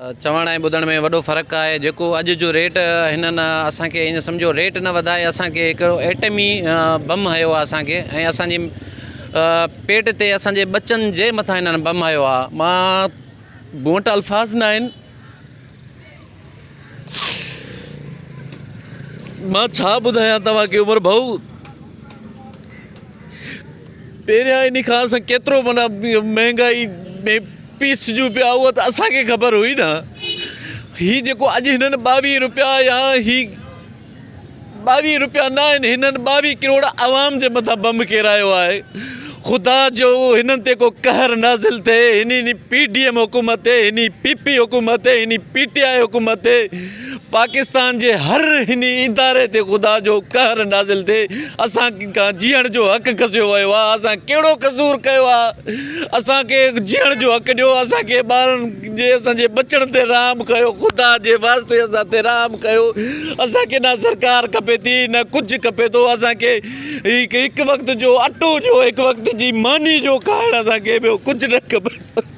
चवण ऐं ॿुधण में वॾो फ़र्क़ु आहे। जेको अॼु जो रेट हिननि असांखे ईअं सम्झो रेट न वधाए असांखे हिकिड़ो एटमी बम हयो आहे असांखे, ऐं असांजी पेट ते असांजे बचनि जे मथां हिननि बम हयो आहे। मां मूं वटि अल्फाज़ न आहिनि, मां छा ॿुधायां तव्हांखे उमर भाऊ। पहिरियां इन खां असां केतिरो माना महांगाई में पीसिजूं पिया, उहा त असांखे ख़बर हुई न। हीउ जेको अॼु हिननि 22 रुपया या ही 22 रुपया न आहिनि, हिननि 22 करोड़ आवाम जे मथां बम केरायो आहे। ख़ुदा जो हिननि ते को कहर नाज़िल थिए, हिन PDM हुकूमत ते, हिन PP हुकूमत ते, हिन PTI हुकूमत ते, पाकिस्तान जे हर हिन इदारे ते ख़ुदा जो कहर नाज़िल थिए। असां खां जीअण जो हक़ खसियो वियो आहे। असां कहिड़ो कसूर कयो आहे? असांखे जीअण जो हक़ ॾियो, असांखे ॿारनि जे असांजे बचण ते रहम कयो। ख़ुदा जे वास्ते असां ते रहम कयो। असांखे न सरकार खपे थी, न कुझु खपे थो। असांखे हिकु वक़्त जो अटो ॾियो, हिकु वक़्त जी मानी जो खाइणु, असांखे ॿियो कुझु न खपे।